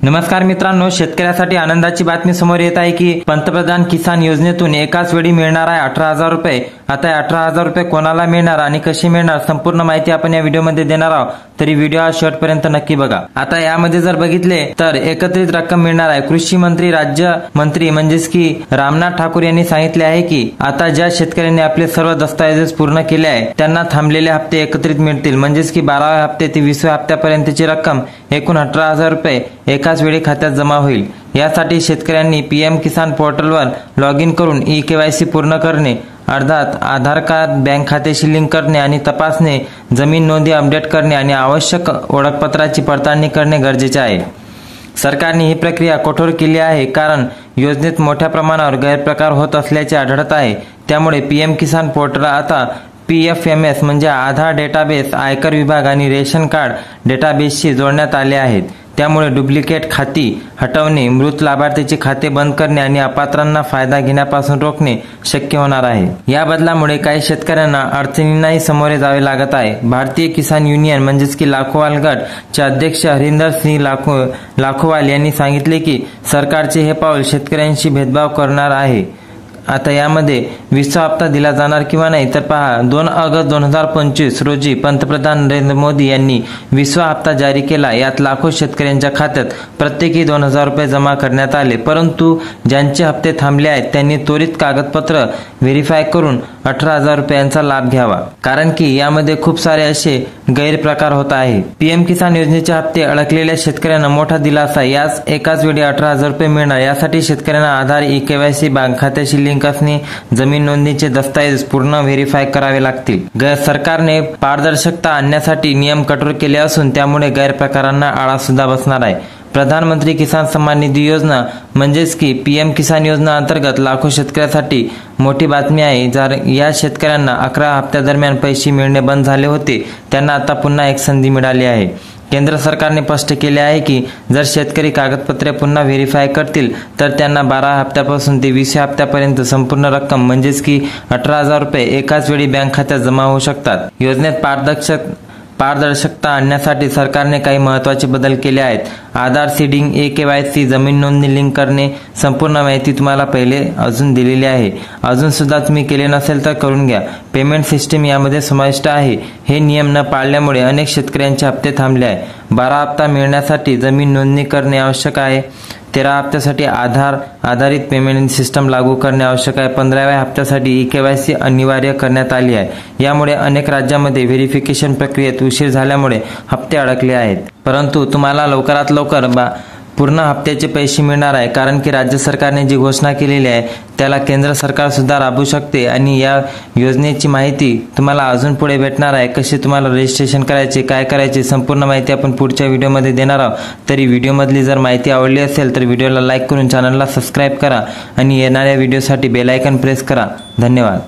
नमस्कार मित्रांनो, शेतकऱ्यासाठी आनंदाची बातमी समोर येत आहे की पंतप्रधान किसान योजनेतून एकाच वेळी मिळणार आहे 18,000 रुपये। आता 18,000 रुपये कोणाला मिळणार आणि कशी मिळणार संपूर्ण माहिती आपण या व्हिडिओमध्ये देणार आहोत, तरी व्हिडिओ हा शेवटपर्यंत नक्की बघा। आता यामध्ये जर बघितले तर एकत्रित रक्कम मिळणार आहे। कृषी मंत्री राज्य मंत्री म्हणजेच की रामनाथ ठाकूर यांनी सांगितले आहे की आता ज्या शेतकऱ्यांनी आपले सर्व दस्तऐवज पूर्ण केले आहे त्यांना थांबलेले हप्ते एकत्रित मिळतील, म्हणजेच की 12व्या हप्ते ते 20व्या हप्त्यापर्यंतची रक्कम एकूण 18,000 रुपये एकाच वेळी खात्यात जमा होईल। यासाठी शेतकऱ्यांनी पीएम किसान पोर्टलवर लॉग इन करून ई-केवायसी पूर्ण करणे, अर्थात आधार कार्ड बँक खात्याशी लिंक करणे आणि तपासणे, जमीन नोंदी अपडेट करणे आणि आवश्यक ओळखपत्राची पडताळणी करणे गरजेचे आहे। सरकारने ही प्रक्रिया कठोर केली आहे कारण योजनेत मोठ्या प्रमाणावर गैरप्रकार होत असल्याचे आढळत आहे। त्यामुळे पीएम किसान पोर्टल आता PFMS म्हणजे आधार डेटाबेस, आयकर विभाग आणि रेशन कार्ड डेटाबेसशी जोडण्यात आले आहेत। त्यामुळे डुप्लिकेट खाती हटवणे, मृत लाभार्थीचे खाते बंद करणे आणि अपात्रांना फायदा घेण्यापासून रोखणे शक्य होणार आहे। या बदलामुळे काही शेतकऱ्यांना अडचणींनाही सामोरे जावे लागत आहे। भारतीय किसान युनियन म्हणजेच की लाखोवाल गट चे अध्यक्ष हरिंदर सिंह लाखोवाल यांनी सांगितले की सरकारचे हे पाऊल शेतकऱ्यांशी भेदभाव करणार आहे। आता यामध्ये 20वा हप्ता दिला जाणार किंवा नाही तर पहा, 2 ऑगस्ट 2025 रोजी पंतप्रधान नरेंद्र मोदी यांनी 20वा हप्ता जारी केला। यात लाखो शेतकऱ्यांच्या खात्यात प्रत्येकी 2,000 रुपये जमा करण्यात आले, परंतु ज्यांचे हप्ते थांबले आहेत त्यांनी त्वरित कागदपत्र व्हेरीफाय करून 18,000 रुपयांचा लाभ घ्यावा, कारण की यामध्ये खूप सारे असे गैरप्रकार होत आहे। पीएम किसान योजनेचे हप्ते अडकलेल्या शेतकऱ्यांना मोठा दिलासा, यास एकाच वेळी 18,000 रुपये मिळणार। यासाठी शेतकऱ्यांना आधार, ई-केवायसी, बँक खात्याशी लिंक असणे, जमीन नोंदणीचे दस्तऐवज पूर्ण व्हेरीफाय करावे लागतील। सरकारने पारदर्शकता आणण्यासाठी नियम कठोर केले असून त्यामुळे गैरप्रकारांना आळा सुद्धा बसणार आहे। प्रधानमंत्री किसान सन्मान निधी योजना म्हणजेच की पीएम किसान योजना अंतर्गत लाखो शेतकऱ्यांसाठी मोठी बातमी आहे। जर या शेतकऱ्यांना 11 हप्त्यादरम्यान पैसे मिळणे बंद झाले होते त्यांना आता पुन्हा एक संधी मिळाली आहे। केंद्र सरकारने स्पष्ट केले आहे की जर शेतकरी कागदपत्रे पुन्हा व्हेरीफाय करतील तर त्यांना 12 हप्त्यापासून ते 20 हप्त्यापर्यंत संपूर्ण रक्कम म्हणजेच की 18,000 रुपये एकाच वेळी बँक खात्यात जमा होऊ शकतात। योजनेत पारदर्शकता आणण्यासाठी सरकारने काही महत्त्वाचे बदल केले आहेत। आधार सीडिंग, ई-केवायसी, जमीन नोंदणी लिंक करणे, संपूर्ण माहिती तुम्हाला पहिले अजून दिलेली आहे। अजून सुद्धा तुम्ही केले नसेल तर करून घ्या। पेमेंट सिस्टीम यामध्ये समाविष्ट आहे। हे नियम न पाळल्यामुळे अनेक शेतकऱ्यांचे हप्ते थांबले आहे। 12 हप्ता मिळण्यासाठी जमीन नोंदणी करणे आवश्यक आहे। 13 हप्त्यासाठी आधार आधारित पेमेंट सिस्टम लागू करणे आवश्यक आहे। 15व्या हप्त्यासाठी ई-केवायसी अनिवार्य करण्यात आली आहे। यामुळे अनेक राज्यांमध्ये व्हेरिफिकेशन प्रक्रियेत उशीर झाल्यामुळे हप्ते अडकले आहेत, परंतु तुम्हाला लवकरात लवकर पूर्ण हप्त्याचे पैसे मिळणार आहे, कारण की राज्य सरकारने जी घोषणा केलेली आहे त्याला केंद्र सरकार सुद्धा राबवू शकते। आणि या योजनेची माहिती तुम्हाला अजून पुढे भेटणार आहे। कसे तुम्हाला रजिस्ट्रेशन करायचे, काय करायचे, संपूर्ण माहिती आपण पुढच्या व्हिडिओमध्ये देणार आहोत। तरी व्हिडिओमधली जर माहिती आवडली असेल तर व्हिडिओला लाईक करून चॅनलला सबस्क्राईब करा आणि येणाऱ्या व्हिडिओसाठी बेल आयकॉन प्रेस करा। धन्यवाद।